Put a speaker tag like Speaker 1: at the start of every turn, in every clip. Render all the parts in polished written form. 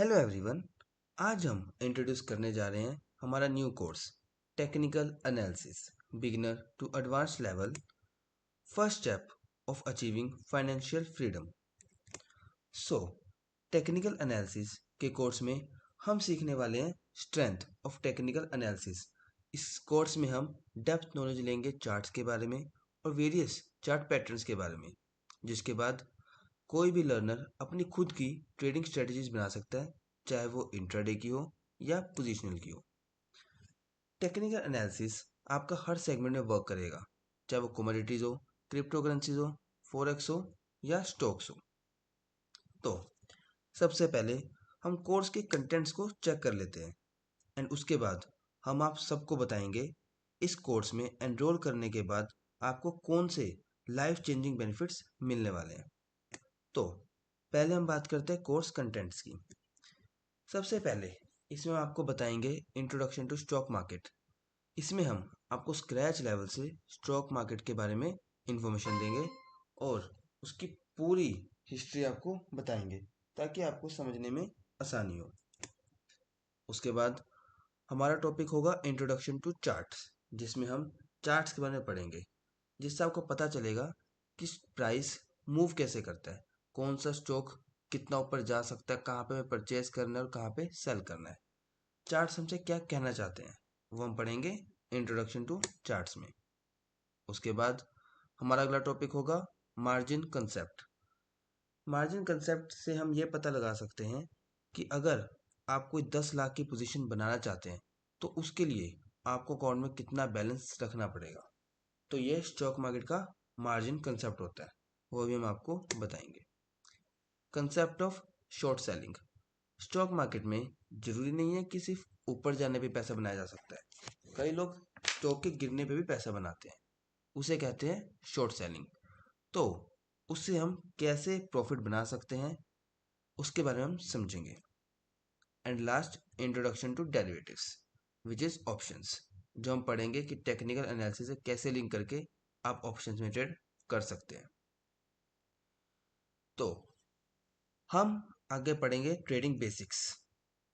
Speaker 1: Hello everyone. आज हम introduce करने जा रहे हैं हमारा new course technical analysis beginner to advance level, first step of achieving financial freedom. So technical analysis के कोर्स में हम सीखने वाले हैं स्ट्रेंथ ऑफ टेक्निकल एनालिसिस। इस कोर्स में हम डेप्थ नॉलेज लेंगे चार्ट्स के बारे में और वेरियस चार्ट पैटर्न्स के बारे में, जिसके बाद कोई भी लर्नर अपनी खुद की ट्रेडिंग स्ट्रेटजीज बना सकता है, चाहे वो इंट्राडे की हो या पोजिशनल की हो। टेक्निकल एनालिसिस आपका हर सेगमेंट में वर्क करेगा, चाहे वो कमोडिटीज हो, क्रिप्टो करेंसीज हो, फॉरेक्स हो या स्टॉक्स हो। तो सबसे पहले हम कोर्स के कंटेंट्स को चेक कर लेते हैं एंड उसके बाद हम आप सबको बताएंगे इस कोर्स में एनरोल करने के बाद आपको कौन से लाइफ चेंजिंग बेनिफिट्स मिलने वाले हैं। तो पहले हम बात करते हैं कोर्स कंटेंट्स की। सबसे पहले इसमें हम आपको बताएंगे इंट्रोडक्शन टू स्टॉक मार्केट। इसमें हम आपको स्क्रैच लेवल से स्टॉक मार्केट के बारे में इंफॉर्मेशन देंगे और उसकी पूरी हिस्ट्री आपको बताएंगे ताकि आपको समझने में आसानी हो। उसके बाद हमारा टॉपिक होगा इंट्रोडक्शन टू चार्ट्स, जिसमें हम चार्ट्स के बारे में पढ़ेंगे, जिससे आपको पता चलेगा कि प्राइस मूव कैसे करता है, कौन सा स्टॉक कितना ऊपर जा सकता है, कहाँ पे हमें परचेज करना है और कहाँ पे सेल करना है। चार्ट्स हमसे क्या कहना चाहते हैं वो हम पढ़ेंगे इंट्रोडक्शन टू चार्ट्स में। उसके बाद हमारा अगला टॉपिक होगा मार्जिन कंसेप्ट। मार्जिन कंसेप्ट से हम ये पता लगा सकते हैं कि अगर आप कोई 10 लाख की पोजीशन बनाना चाहते हैं तो उसके लिए आपको अकाउंट में कितना बैलेंस रखना पड़ेगा। तो ये स्टॉक मार्केट का मार्जिन कंसेप्ट होता है, वो भी हम आपको बताएंगे। Concept of short selling. Stock market में जरूरी नहीं है कि सिर्फ ऊपर जाने पे पैसा बनाया जा सकता है, कई लोग स्टॉक के गिरने पे भी पैसा बनाते हैं, उसे कहते हैं शॉर्ट सेलिंग। तो उससे हम कैसे प्रॉफिट बना सकते हैं उसके बारे में हम समझेंगे। And last introduction to derivatives which is options, जो हम पढ़ेंगे कि टेक्निकल एनालिसिस से कैसे लिंक करके आप ऑप्शंस में ट्रेड कर सकते हैं। तो हम आगे पढ़ेंगे ट्रेडिंग बेसिक्स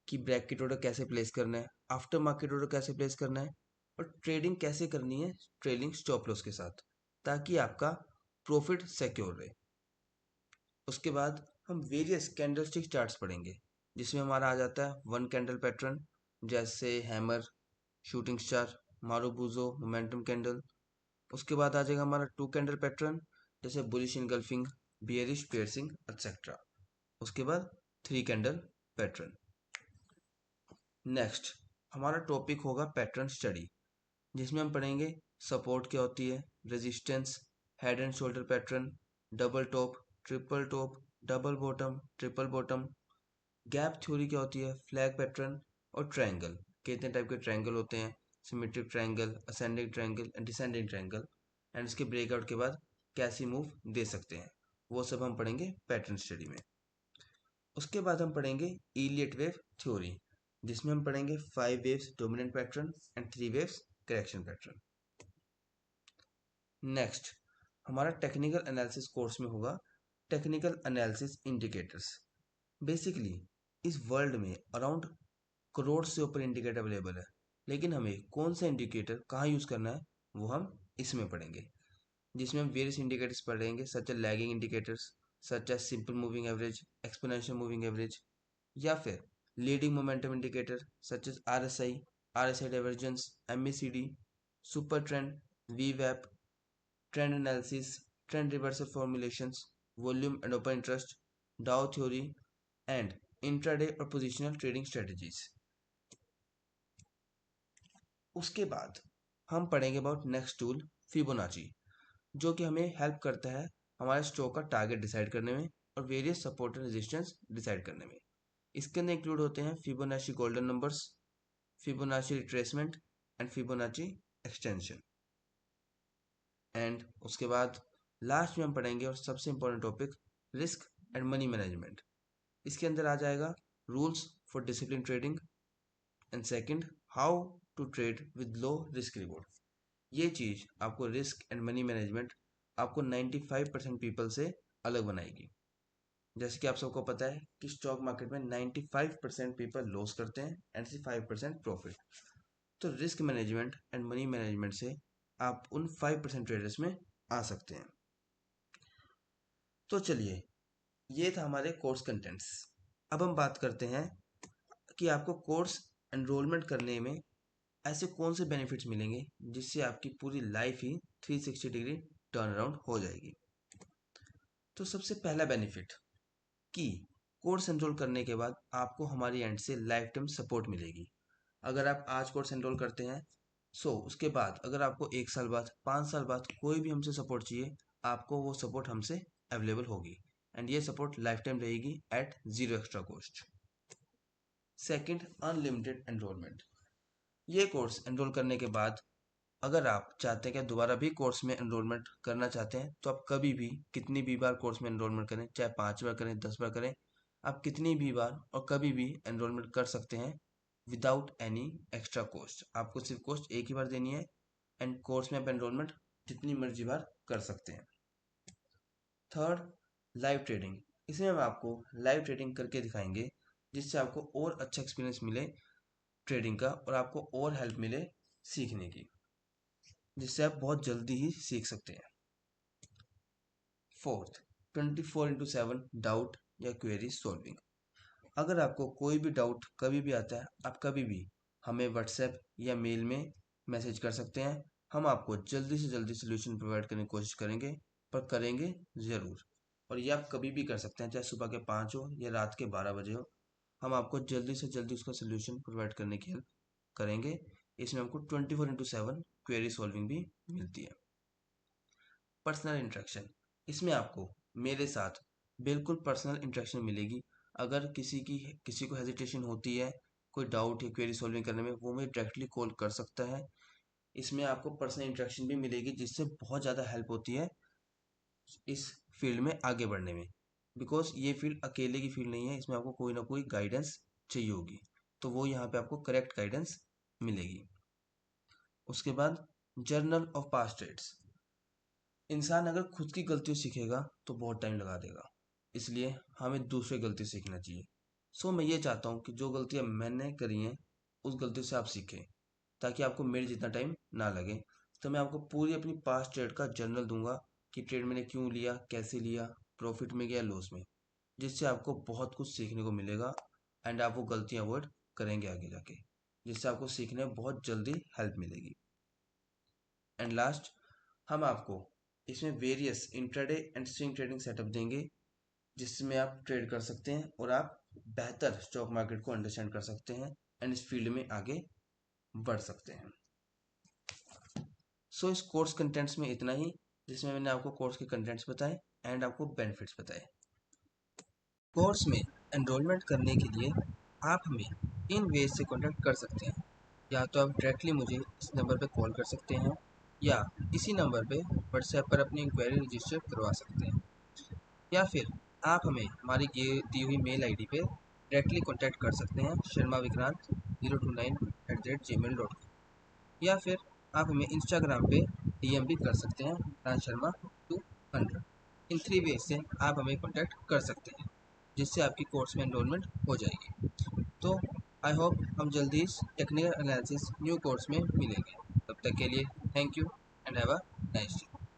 Speaker 1: कि ब्रैकेट ऑर्डर कैसे प्लेस करना है, आफ्टर मार्केट ऑर्डर कैसे प्लेस करना है और ट्रेडिंग कैसे करनी है ट्रेलिंग स्टॉप लॉस के साथ, ताकि आपका प्रॉफिट सिक्योर रहे। उसके बाद हम वेरियस कैंडलस्टिक चार्ट्स पढ़ेंगे, जिसमें हमारा आ जाता है वन कैंडल पैटर्न, जैसे hammer, shooting star, marubozu, momentum candle. उसके बाद आ जाएगा हमारा टू कैंडल पैटर्न, जैसे bullish engulfing, bearish piercing etcetera. उसके बाद थ्री कैंडल पैटर्न। नेक्स्ट हमारा टॉपिक होगा पैटर्न स्टडी, जिसमें हम पढ़ेंगे सपोर्ट क्या होती है, resistance, head and shoulder pattern, double top, triple top, double bottom, triple bottom, gap theory क्या होती है, फ्लैग पैटर्न और ट्रायंगल, कितने टाइप के ट्रायंगल होते हैं, symmetric triangle, ascending triangle and descending triangle, and इसके ब्रेकआउट के बाद कैसे मूव दे सकते हैं, वो सब हम पढ़ेंगे पैटर्न स्टडी में। उसके बाद हम पढ़ेंगे इलियट वेव थ्योरी, जिसमें हम पढ़ेंगे 5 waves dominant pattern and 3 waves correction pattern. Next हमारा टेक्निकल एनालिसिस कोर्स में होगा टेक्निकल एनालिसिस इंडिकेटर्स। बेसिकली इस वर्ल्ड में अराउंड करोड़ से ऊपर इंडिकेटर अवेलेबल है, लेकिन हमें कौन सा इंडिकेटर कहाँ यूज़ करना है वो हम इसमें पढ़ेंगे, जिसमें हम वेरियस इंडिकेटर्स पढ़ेंगे, such as lagging indicators, such as simple moving average, exponential moving average, या फिर leading momentum indicator such as RSI, RSI divergence, MACD, super trend, वीवैप, trend analysis, trend reversal formulations, volume and open interest, Dow theory and intraday और positional trading strategies. उसके बाद हम पढ़ेंगे about next tool Fibonacci, जो कि हमें help करता है हमारे स्टॉक का टारगेट डिसाइड करने में और various support and resistance decide करने में। इसके अंदर इंक्लूड होते हैं Fibonacci golden numbers, Fibonacci retracement and Fibonacci extension. And उसके बाद लास्ट में हम पढ़ेंगे और सबसे important topic risk and money management. इसके अंदर आ जाएगा rules for discipline trading and second how to trade with low risk reward. ये चीज़ आपको रिस्क एंड मनी मैनेजमेंट आपको 95% पीपल से अलग बनाएगी। जैसे कि आप सबको पता है कि स्टॉक मार्केट में 95% पीपल लॉस करते हैं एंड 5% प्रॉफिट। तो risk management and money management से आप उन 5% ट्रेडर्स में आ सकते हैं। तो चलिए, ये था हमारे कोर्स कंटेंट्स। अब हम बात करते हैं कि आपको कोर्स एनरोलमेंट करने में ऐसे कौन से बेनिफिट्स मिलेंगे जिससे आपकी पूरी लाइफ ही 360 डिग्री टर्न अराउंड हो जाएगी। तो सबसे पहला बेनिफिट कि कोर्स एनरोल करने के बाद आपको हमारी एंड से लाइफ टाइम सपोर्ट मिलेगी। अगर आप आज कोर्स एनरोल करते हैं, उसके बाद अगर आपको 1 साल बाद 5 साल बाद कोई भी हमसे सपोर्ट चाहिए, आपको वो सपोर्ट हमसे अवेलेबल होगी एंड ये सपोर्ट लाइफ टाइम रहेगी at zero extra cost. Second, unlimited enrolment. ये कोर्स एनरोल करने के बाद अगर आप चाहते हैं कि दोबारा भी कोर्स में एनरोलमेंट करना चाहते हैं, तो आप कभी भी कितनी भी बार कोर्स में एनरोलमेंट करें, चाहे 5 बार करें 10 बार करें, आप कितनी भी बार और कभी भी एनरोलमेंट कर सकते हैं विदाउट एनी एक्स्ट्रा कॉस्ट। आपको सिर्फ कॉस्ट एक ही बार देनी है एंड कोर्स में आप एनरोलमेंट जितनी मर्जी बार कर सकते हैं। Third, live trading. इसमें हम आपको लाइव ट्रेडिंग करके दिखाएंगे जिससे आपको और अच्छा एक्सपीरियंस मिले ट्रेडिंग का और आपको और हेल्प मिले सीखने की, जिससे आप बहुत जल्दी ही सीख सकते हैं। फोर्थ, 24/7 डाउट या क्वेरी सॉल्विंग। अगर आपको कोई भी डाउट कभी भी आता है, आप कभी भी हमें व्हाट्सएप या मेल में मैसेज कर सकते हैं। हम आपको जल्दी से जल्दी सोल्यूशन प्रोवाइड करने की कोशिश करेंगे, पर करेंगे ज़रूर। और ये आप कभी भी कर सकते हैं, चाहे सुबह के 5 हो या रात के 12 बजे हो, हम आपको जल्दी से जल्दी उसका सोल्यूशन प्रोवाइड करने की हेल्प करेंगे। इसमें हमको 24/7 क्वेरी सॉल्विंग भी मिलती है। Personal interaction. इसमें आपको मेरे साथ बिल्कुल पर्सनल इंटरेक्शन मिलेगी। अगर किसी को हेजिटेशन होती है, कोई डाउट है क्वेरी सॉल्विंग करने में, वो मुझे डायरेक्टली कॉल कर सकता है। इसमें आपको पर्सनल इंटरेक्शन भी मिलेगी जिससे बहुत ज़्यादा हेल्प होती है इस फील्ड में आगे बढ़ने में। बिकॉज ये फील्ड अकेले की फील्ड नहीं है, इसमें आपको कोई ना कोई गाइडेंस चाहिए होगी, तो वो यहाँ पे आपको करेक्ट गाइडेंस मिलेगी। उसके बाद, जर्नल ऑफ पास्ट ट्रेड्स। इंसान अगर खुद की गलतियों सीखेगा तो बहुत टाइम लगा देगा, इसलिए हमें दूसरे गलती सीखना चाहिए। मैं ये चाहता हूँ कि जो गलतियाँ मैंने करी हैं उस गलतियों से आप सीखें, ताकि आपको मेरे जितना टाइम ना लगे। तो मैं आपको पूरी अपनी पास्ट ट्रेड का जर्नल दूंगा कि ट्रेड मैंने क्यों लिया, कैसे लिया, प्रॉफिट में गया, लॉस में, जिससे आपको बहुत कुछ सीखने को मिलेगा एंड आप वो गलतियाँ अवॉइड करेंगे आगे जाके, जिससे आपको सीखने में बहुत जल्दी हेल्प मिलेगी। एंड लास्ट, हम आपको इसमें various intraday and swing trading setup देंगे जिसमें आप ट्रेड कर सकते हैं और आप बेहतर स्टॉक मार्केट को अंडरस्टैंड कर सकते हैं एंड इस फील्ड में आगे बढ़ सकते हैं। इस कोर्स कंटेंट्स में इतना ही, जिसमें मैंने आपको कोर्स के कंटेंट्स बताए एंड आपको बेनिफिट्स बताए। कोर्स में एनरोलमेंट करने के लिए आप हमें इन वेज से कॉन्टैक्ट कर सकते हैं। या तो आप डायरेक्टली मुझे इस नंबर पर कॉल कर सकते हैं, या इसी नंबर पे व्हाट्सएप पर अपनी इंक्वायरी रजिस्टर करवा सकते हैं, या फिर आप हमें हमारी दी हुई मेल आईडी पे डायरेक्टली कॉन्टैक्ट कर सकते हैं sharmavikrant029@gmail.com, या फिर आप हमें इंस्टाग्राम पे डीएम भी कर सकते हैं Sharma200। इन 3 वेज से आप हमें कॉन्टैक्ट कर सकते हैं, जिससे आपकी कोर्स में एनरोलमेंट हो जाएगी। तो आई होप हम जल्दी इस टेक्निकल एनालिसिस न्यू कोर्स में मिलेंगे। तब तक के लिए thank you and have a nice day.